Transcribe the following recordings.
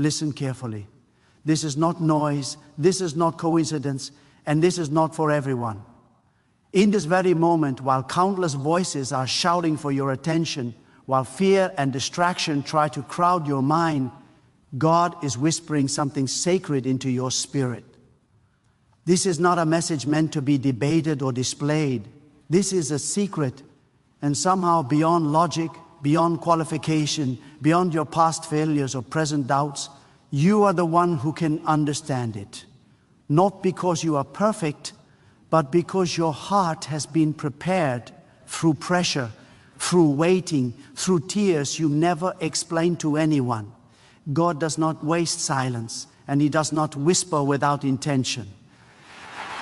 Listen carefully. This is not noise, this is not coincidence, and this is not for everyone. In this very moment, while countless voices are shouting for your attention, while fear and distraction try to crowd your mind, God is whispering something sacred into your spirit. This is not a message meant to be debated or displayed. This is a secret, and somehow beyond logic, beyond qualification, beyond your past failures or present doubts, you are the one who can understand it. Not because you are perfect, but because your heart has been prepared through pressure, through waiting, through tears you never explained to anyone. God does not waste silence, and He does not whisper without intention.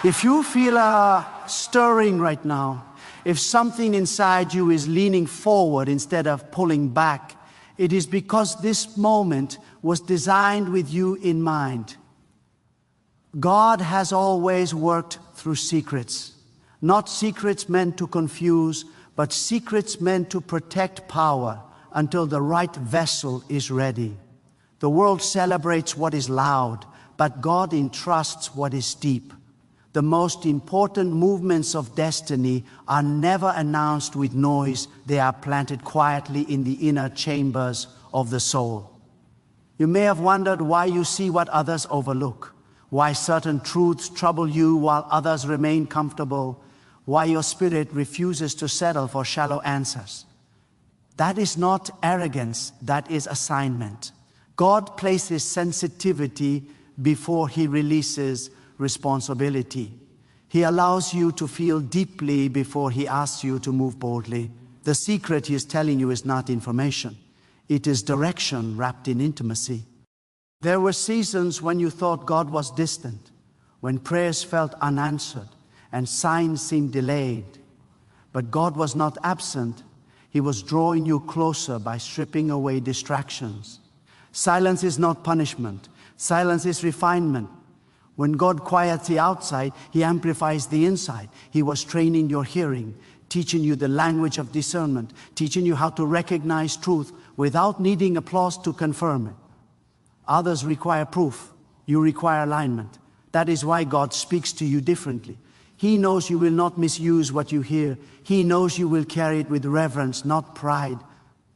If you feel a stirring right now, if something inside you is leaning forward instead of pulling back, it is because this moment was designed with you in mind. God has always worked through secrets. Not secrets meant to confuse, but secrets meant to protect power until the right vessel is ready. The world celebrates what is loud, but God entrusts what is deep. The most important movements of destiny are never announced with noise. They are planted quietly in the inner chambers of the soul. You may have wondered why you see what others overlook, why certain truths trouble you while others remain comfortable, why your spirit refuses to settle for shallow answers. That is not arrogance, that is assignment. God places sensitivity before He releases responsibility. He allows you to feel deeply before He asks you to move boldly. The secret He is telling you is not information. It is direction wrapped in intimacy. There were seasons when you thought God was distant, when prayers felt unanswered and signs seemed delayed. But God was not absent. He was drawing you closer by stripping away distractions. Silence is not punishment. Silence is refinement. When God quiets the outside, He amplifies the inside. He was training your hearing, teaching you the language of discernment, teaching you how to recognize truth without needing applause to confirm it. Others require proof. You require alignment. That is why God speaks to you differently. He knows you will not misuse what you hear. He knows you will carry it with reverence, not pride.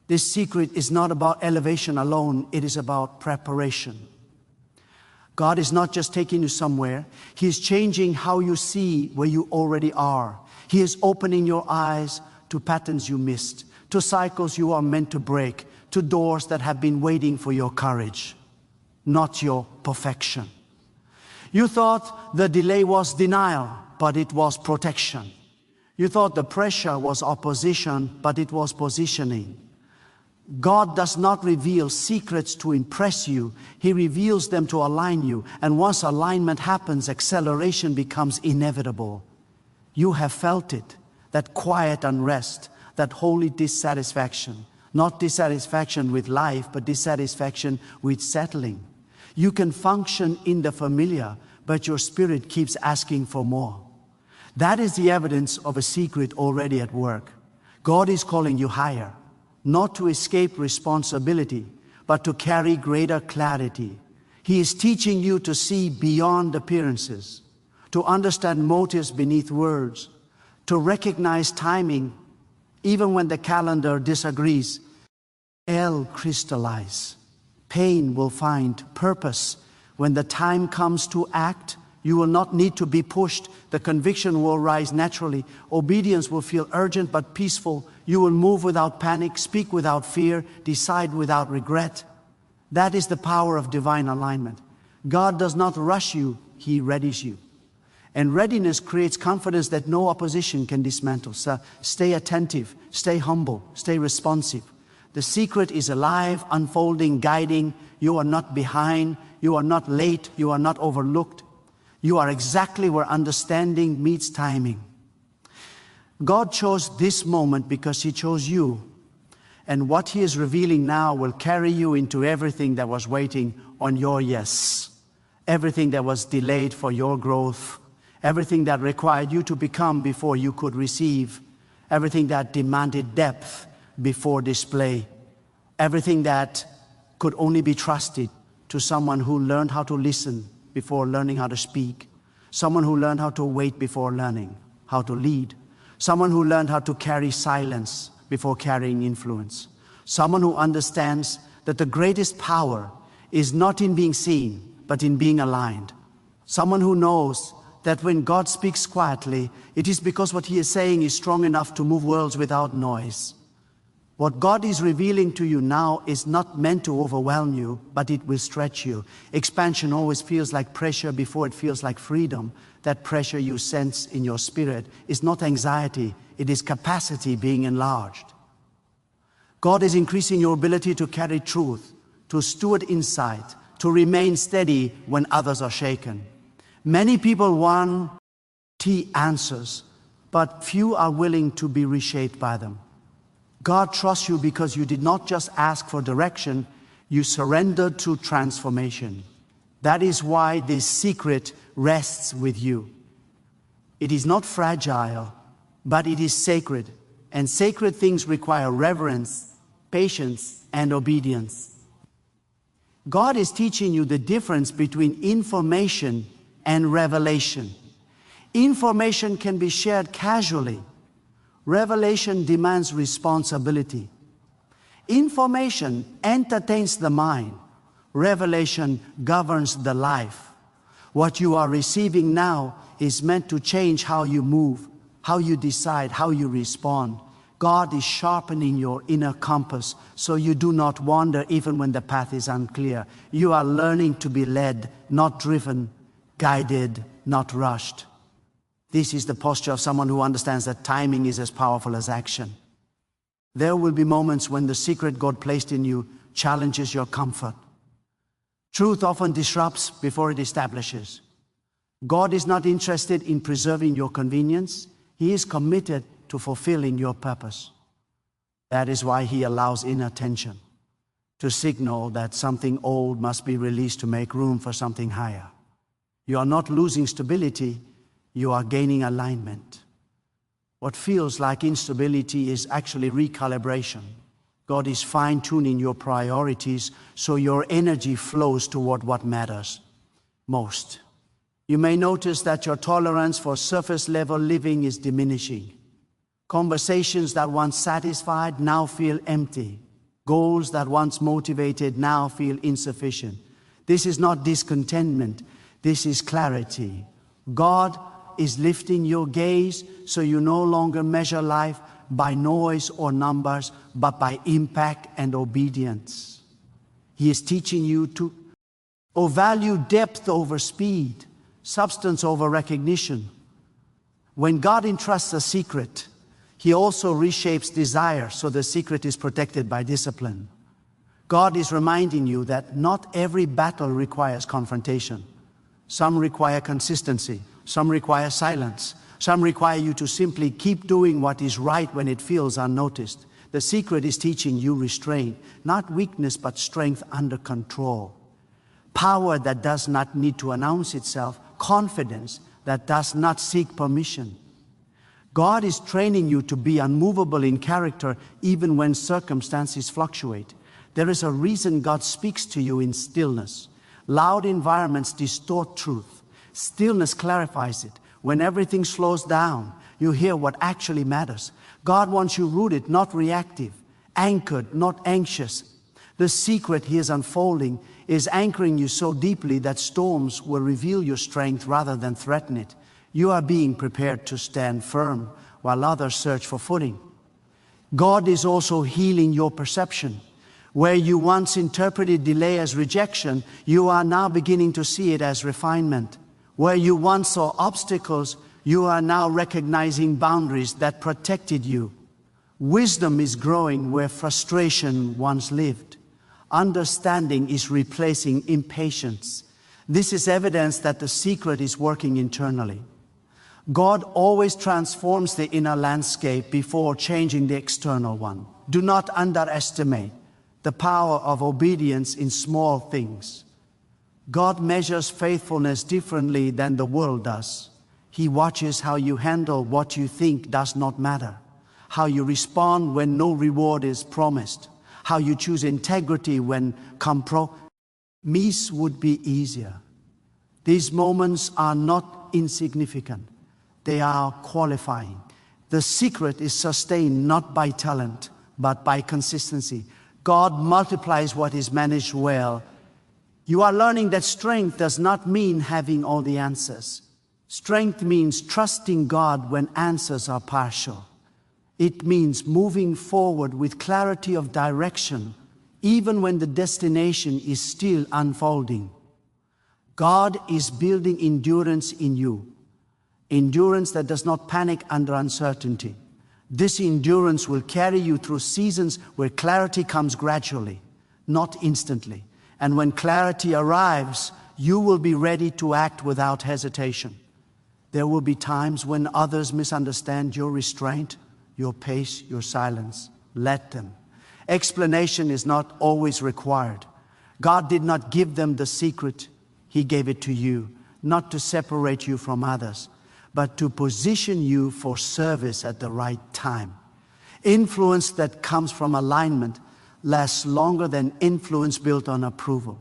This secret is not about elevation alone. It is about preparation. God is not just taking you somewhere. He is changing how you see where you already are. He is opening your eyes to patterns you missed, to cycles you are meant to break, to doors that have been waiting for your courage, not your perfection. You thought the delay was denial, but it was protection. You thought the pressure was opposition, but it was positioning. God does not reveal secrets to impress you. He reveals them to align you. And once alignment happens, acceleration becomes inevitable. You have felt it, that quiet unrest, that holy dissatisfaction. Not dissatisfaction with life, but dissatisfaction with settling. You can function in the familiar, but your spirit keeps asking for more. That is the evidence of a secret already at work. God is calling you higher. Not to escape responsibility, but to carry greater clarity. He is teaching you to see beyond appearances, to understand motives beneath words, to recognize timing even when the calendar disagrees. Crystallize. Pain will find purpose. When the time comes to act, you will not need to be pushed. The conviction will rise naturally. Obedience will feel urgent but peaceful. You will move without panic, speak without fear, decide without regret. That is the power of divine alignment. God does not rush you, He readies you. And readiness creates confidence that no opposition can dismantle. So stay attentive, stay humble, stay responsive. The secret is alive, unfolding, guiding. You are not behind, you are not late, you are not overlooked. You are exactly where understanding meets timing. God chose this moment because He chose you. And what He is revealing now will carry you into everything that was waiting on your yes. Everything that was delayed for your growth. Everything that required you to become before you could receive. Everything that demanded depth before display. Everything that could only be trusted to someone who learned how to listen before learning how to speak, someone who learned how to wait before learning how to lead, someone who learned how to carry silence before carrying influence, someone who understands that the greatest power is not in being seen, but in being aligned, someone who knows that when God speaks quietly, it is because what he is saying is strong enough to move worlds without noise. What God is revealing to you now is not meant to overwhelm you, but it will stretch you. Expansion always feels like pressure before it feels like freedom. That pressure you sense in your spirit is not anxiety, it is capacity being enlarged. God is increasing your ability to carry truth, to steward insight, to remain steady when others are shaken. Many people want answers, but few are willing to be reshaped by them. God trusts you because you did not just ask for direction, you surrendered to transformation. That is why this secret rests with you. It is not fragile, but it is sacred, and sacred things require reverence, patience, and obedience. God is teaching you the difference between information and revelation. Information can be shared casually. Revelation demands responsibility. Information entertains the mind. Revelation governs the life. What you are receiving now is meant to change how you move, how you decide, how you respond. God is sharpening your inner compass so you do not wander even when the path is unclear. You are learning to be led, not driven, guided, not rushed. This is the posture of someone who understands that timing is as powerful as action. There will be moments when the secret God placed in you challenges your comfort. Truth often disrupts before it establishes. God is not interested in preserving your convenience. He is committed to fulfilling your purpose. That is why he allows inattention to signal that something old must be released to make room for something higher. You are not losing stability, you are gaining alignment. What feels like instability is actually recalibration. God is fine-tuning your priorities so your energy flows toward what matters most. You may notice that your tolerance for surface-level living is diminishing. Conversations that once satisfied now feel empty. Goals that once motivated now feel insufficient. This is not discontentment, this is clarity. God is lifting your gaze so you no longer measure life by noise or numbers, but by impact and obedience. He is teaching you to value depth over speed, substance over recognition. When God entrusts a secret, he also reshapes desire so the secret is protected by discipline. God is reminding you that not every battle requires confrontation. Some require consistency, some require silence, some require you to simply keep doing what is right when it feels unnoticed. The secret is teaching you restraint, not weakness but strength under control. Power that does not need to announce itself, confidence that does not seek permission. God is training you to be unmovable in character even when circumstances fluctuate. There is a reason God speaks to you in stillness. Loud environments distort truth. Stillness clarifies it. When everything slows down, you hear what actually matters. God wants you rooted, not reactive, anchored, not anxious. The secret he is unfolding is anchoring you so deeply that storms will reveal your strength rather than threaten it. You are being prepared to stand firm while others search for footing. God is also healing your perception. Where you once interpreted delay as rejection, you are now beginning to see it as refinement. Where you once saw obstacles, you are now recognizing boundaries that protected you. Wisdom is growing where frustration once lived. Understanding is replacing impatience. This is evidence that the secret is working internally. God always transforms the inner landscape before changing the external one. Do not underestimate the power of obedience in small things. God measures faithfulness differently than the world does. He watches how you handle what you think does not matter, how you respond when no reward is promised, how you choose integrity when Miss would be easier. These moments are not insignificant. They are qualifying. The secret is sustained not by talent, but by consistency. God multiplies what is managed well. You are learning that strength does not mean having all the answers. Strength means trusting God when answers are partial. It means moving forward with clarity of direction, even when the destination is still unfolding. God is building endurance in you. Endurance that does not panic under uncertainty. This endurance will carry you through seasons where clarity comes gradually, not instantly. And when clarity arrives, you will be ready to act without hesitation. There will be times when others misunderstand your restraint, your pace, your silence. Let them. Explanation is not always required. God did not give them the secret. He gave it to you, not to separate you from others, but to position you for service at the right time. Influence that comes from alignment lasts longer than influence built on approval.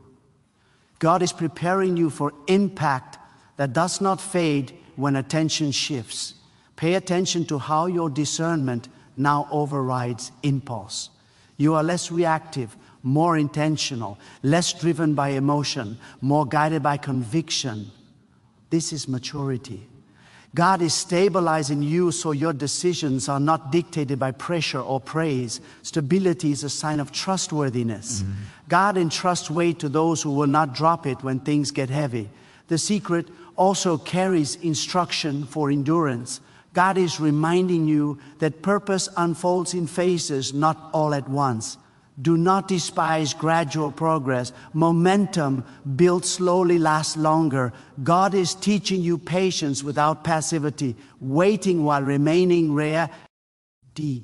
God is preparing you for impact that does not fade when attention shifts. Pay attention to how your discernment now overrides impulse. You are less reactive, more intentional, less driven by emotion, more guided by conviction. This is maturity. God is stabilizing you so your decisions are not dictated by pressure or praise. Stability is a sign of trustworthiness. God entrusts weight to those who will not drop it when things get heavy. The secret also carries instruction for endurance. God is reminding you that purpose unfolds in phases, not all at once. Do not despise gradual progress. Momentum built slowly lasts longer. God is teaching you patience without passivity, waiting while remaining rare. D.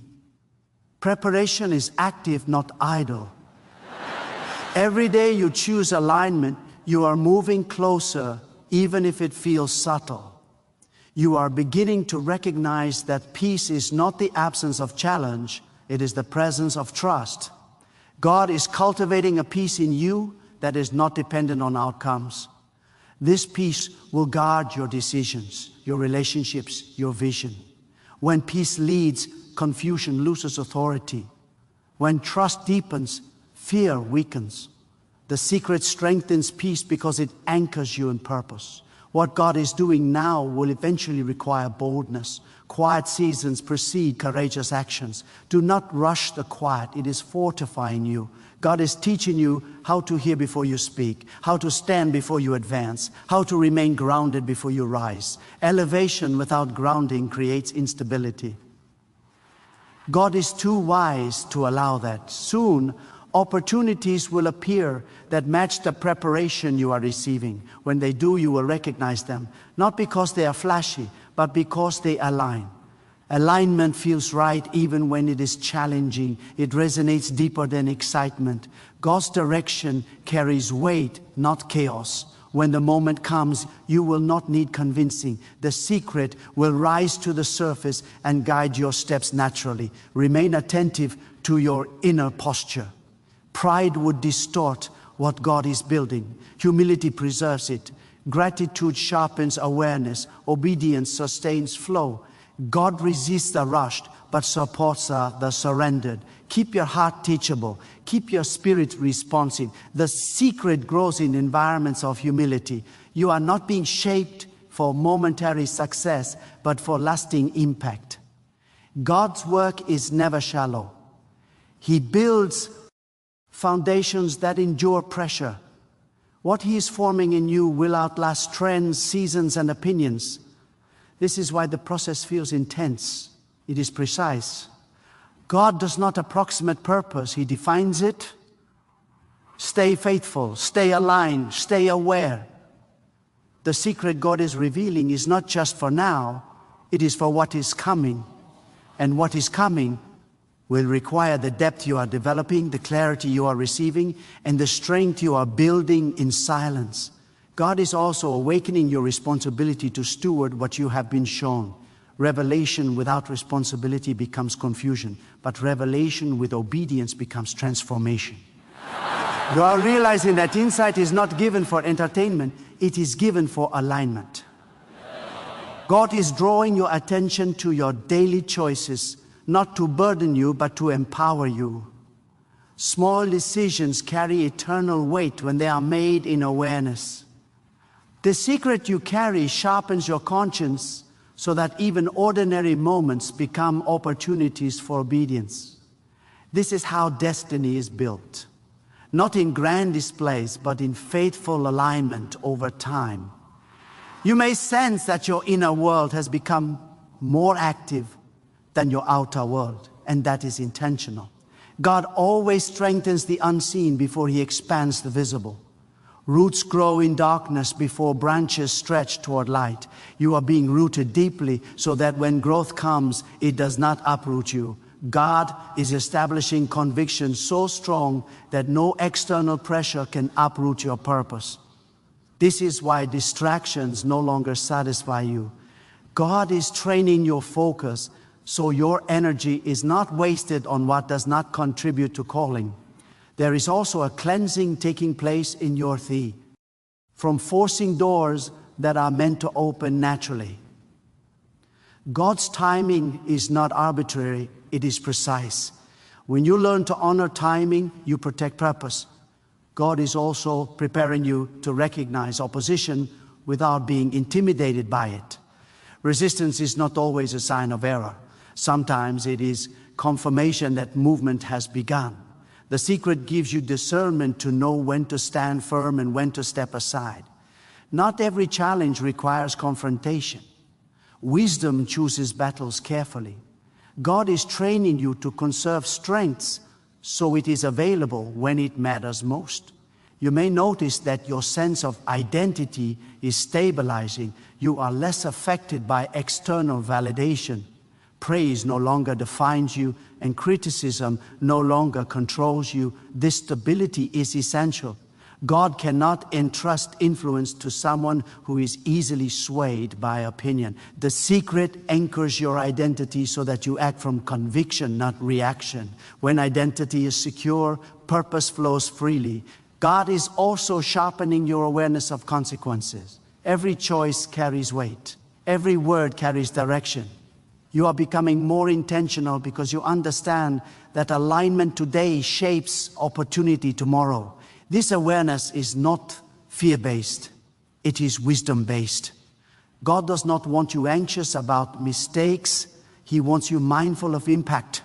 Preparation is active, not idle. Every day you choose alignment, you are moving closer, even if it feels subtle. You are beginning to recognize that peace is not the absence of challenge, it is the presence of trust. God is cultivating a peace in you that is not dependent on outcomes. This peace will guard your decisions, your relationships, your vision. When peace leads, confusion loses authority. When trust deepens, fear weakens. The secret strengthens peace because it anchors you in purpose. What God is doing now will eventually require boldness. Quiet seasons precede courageous actions. Do not rush the quiet. It is fortifying you. God is teaching you how to hear before you speak, how to stand before you advance, how to remain grounded before you rise. Elevation without grounding creates instability. God is too wise to allow that. Soon, opportunities will appear that match the preparation you are receiving. When they do, you will recognize them, not because they are flashy, but because they align. Alignment feels right even when it is challenging. It resonates deeper than excitement. God's direction carries weight, not chaos. When the moment comes, you will not need convincing. The secret will rise to the surface and guide your steps naturally. Remain attentive to your inner posture. Pride would distort what God is building. Humility preserves it. Gratitude sharpens awareness. Obedience sustains flow. God resists the rushed, but supports the surrendered. Keep your heart teachable. Keep your spirit responsive. The secret grows in environments of humility. You are not being shaped for momentary success, but for lasting impact. God's work is never shallow. He builds foundations that endure pressure. What He is forming in you will outlast trends, seasons, and opinions. This is why the process feels intense. It is precise. God does not approximate purpose. He defines it. Stay faithful, stay aligned, stay aware. The secret God is revealing is not just for now, it is for what is coming. And what is coming will require the depth you are developing, the clarity you are receiving, and the strength you are building in silence. God is also awakening your responsibility to steward what you have been shown. Revelation without responsibility becomes confusion, but revelation with obedience becomes transformation. You are realizing that insight is not given for entertainment, it is given for alignment. God is drawing your attention to your daily choices, not to burden you, but to empower you. Small decisions carry eternal weight when they are made in awareness. The secret you carry sharpens your conscience so that even ordinary moments become opportunities for obedience. This is how destiny is built. Not in grand displays, but in faithful alignment over time. You may sense that your inner world has become more active than your outer world, and that is intentional. God always strengthens the unseen before He expands the visible. Roots grow in darkness before branches stretch toward light. You are being rooted deeply so that when growth comes, it does not uproot you. God is establishing conviction so strong that no external pressure can uproot your purpose. This is why distractions no longer satisfy you. God is training your focus so your energy is not wasted on what does not contribute to calling. There is also a cleansing taking place in your thee, from forcing doors that are meant to open naturally. God's timing is not arbitrary, it is precise. When you learn to honor timing, you protect purpose. God is also preparing you to recognize opposition without being intimidated by it. Resistance is not always a sign of error. Sometimes it is confirmation that movement has begun. The secret gives you discernment to know when to stand firm and when to step aside. Not every challenge requires confrontation. Wisdom chooses battles carefully. God is training you to conserve strengths so it is available when it matters most. You may notice that your sense of identity is stabilizing. You are less affected by external validation. Praise no longer defines you, and criticism no longer controls you. This stability is essential. God cannot entrust influence to someone who is easily swayed by opinion. The secret anchors your identity so that you act from conviction, not reaction. When identity is secure, purpose flows freely. God is also sharpening your awareness of consequences. Every choice carries weight. Every word carries direction. You are becoming more intentional because you understand that alignment today shapes opportunity tomorrow. This awareness is not fear-based, it is wisdom-based. God does not want you anxious about mistakes, He wants you mindful of impact.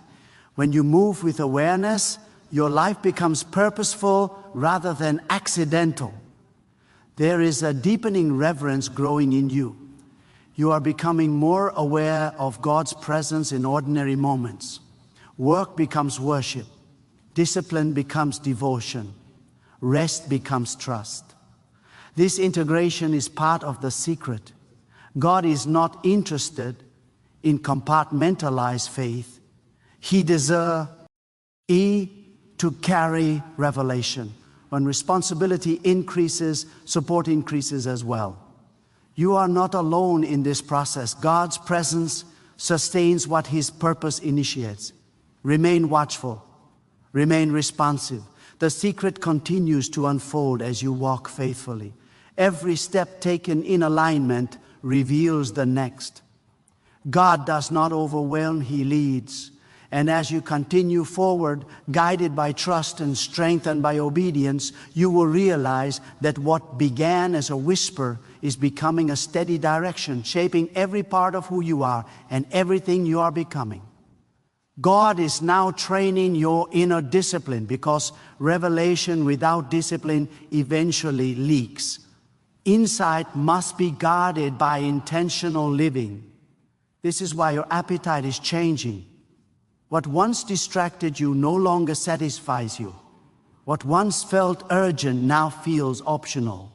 When you move with awareness, your life becomes purposeful rather than accidental. There is a deepening reverence growing in you. You are becoming more aware of God's presence in ordinary moments. Work becomes worship. Discipline becomes devotion. Rest becomes trust. This integration is part of the secret. God is not interested in compartmentalized faith. He desires to carry revelation. When responsibility increases, support increases as well. You are not alone in this process. God's presence sustains what His purpose initiates. Remain watchful. Remain responsive. The secret continues to unfold as you walk faithfully. Every step taken in alignment reveals the next. God does not overwhelm, He leads. And as you continue forward, guided by trust and strengthened by obedience, you will realize that what began as a whisper is becoming a steady direction, shaping every part of who you are and everything you are becoming. God is now training your inner discipline because revelation without discipline eventually leaks. Insight must be guarded by intentional living. This is why your appetite is changing. What once distracted you no longer satisfies you. What once felt urgent now feels optional.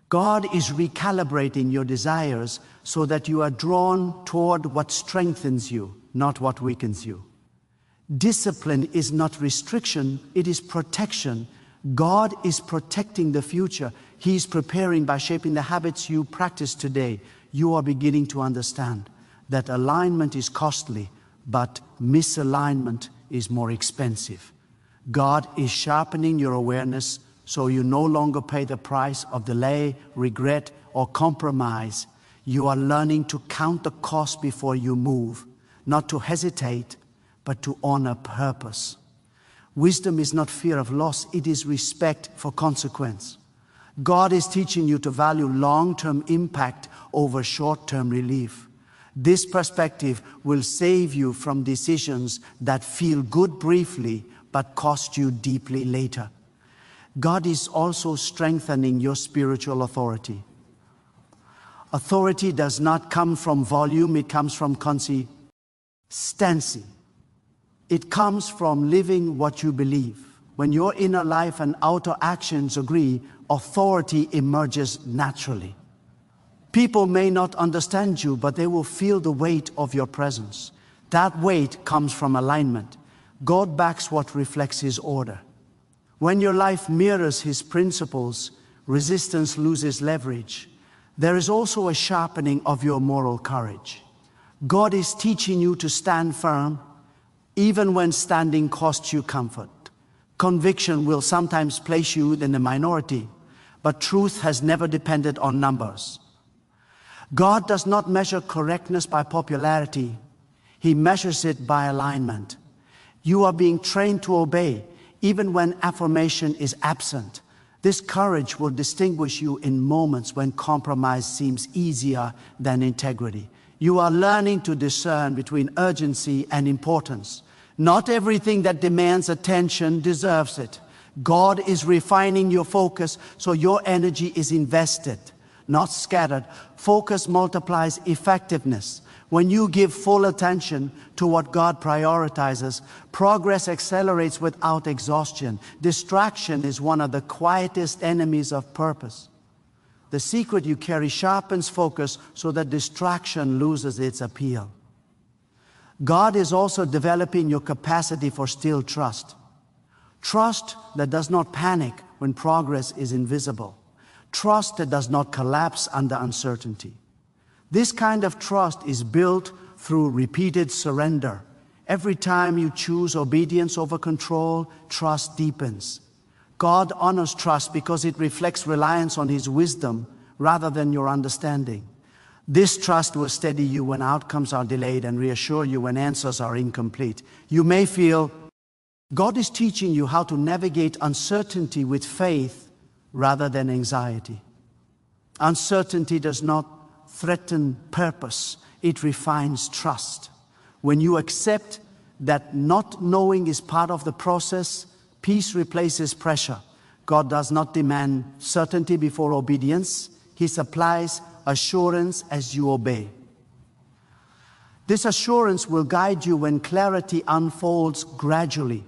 God is recalibrating your desires so that you are drawn toward what strengthens you, not what weakens you. Discipline is not restriction, it is protection. God is protecting the future. He is preparing by shaping the habits you practice today. You are beginning to understand that alignment is costly, but misalignment is more expensive. God is sharpening your awareness so you no longer pay the price of delay, regret, or compromise. You are learning to count the cost before you move, not to hesitate, but to honor purpose. Wisdom is not fear of loss, it is respect for consequence. God is teaching you to value long-term impact over short-term relief. This perspective will save you from decisions that feel good briefly but cost you deeply later. God is also strengthening your spiritual authority. Authority does not come from volume, it comes from consistency. It comes from living what you believe. When your inner life and outer actions agree, authority emerges naturally. People may not understand you, but they will feel the weight of your presence. That weight comes from alignment. God backs what reflects His order. When your life mirrors His principles, resistance loses leverage. There is also a sharpening of your moral courage. God is teaching you to stand firm, even when standing costs you comfort. Conviction will sometimes place you in the minority, but truth has never depended on numbers. God does not measure correctness by popularity. He measures it by alignment. You are being trained to obey, even when affirmation is absent. This courage will distinguish you in moments when compromise seems easier than integrity. You are learning to discern between urgency and importance. Not everything that demands attention deserves it. God is refining your focus so your energy is invested, not scattered. Focus multiplies effectiveness. When you give full attention to what God prioritizes, progress accelerates without exhaustion. Distraction is one of the quietest enemies of purpose. The secret you carry sharpens focus so that distraction loses its appeal. God is also developing your capacity for still trust. Trust that does not panic when progress is invisible. Trust that does not collapse under uncertainty. This kind of trust is built through repeated surrender. Every time you choose obedience over control, trust deepens. God honors trust because it reflects reliance on His wisdom rather than your understanding. This trust will steady you when outcomes are delayed and reassure you when answers are incomplete. You may feel God is teaching you how to navigate uncertainty with faith rather than anxiety. Uncertainty does not threaten purpose, it refines trust. When you accept that not knowing is part of the process, peace replaces pressure. God does not demand certainty before obedience. He supplies assurance as you obey. This assurance will guide you when clarity unfolds gradually.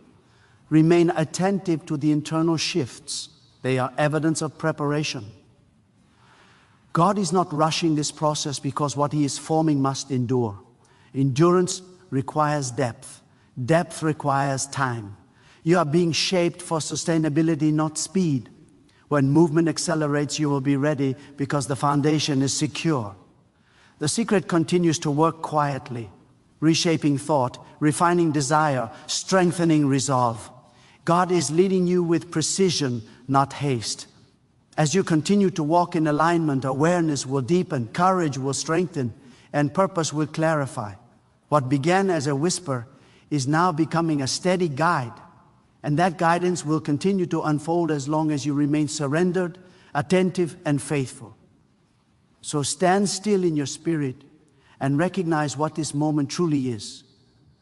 Remain attentive to the internal shifts. They are evidence of preparation. God is not rushing this process because what He is forming must endure. Endurance requires depth. Depth requires time. You are being shaped for sustainability, not speed. When movement accelerates, you will be ready because the foundation is secure. The secret continues to work quietly, reshaping thought, refining desire, strengthening resolve. God is leading you with precision, not haste. As you continue to walk in alignment, awareness will deepen, courage will strengthen, and purpose will clarify. What began as a whisper is now becoming a steady guide. And that guidance will continue to unfold as long as you remain surrendered, attentive, and faithful. So stand still in your spirit and recognize what this moment truly is.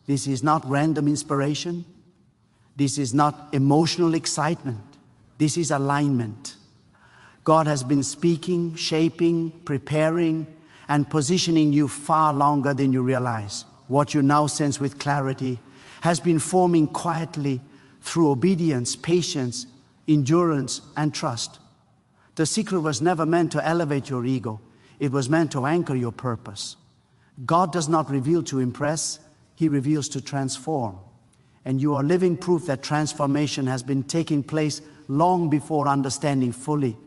This is not random inspiration. This is not emotional excitement. This is alignment. God has been speaking, shaping, preparing, and positioning you far longer than you realize. What you now sense with clarity has been forming quietly through obedience, patience, endurance, and trust. The secret was never meant to elevate your ego. It was meant to anchor your purpose. God does not reveal to impress. He reveals to transform. And you are living proof that transformation has been taking place long before understanding fully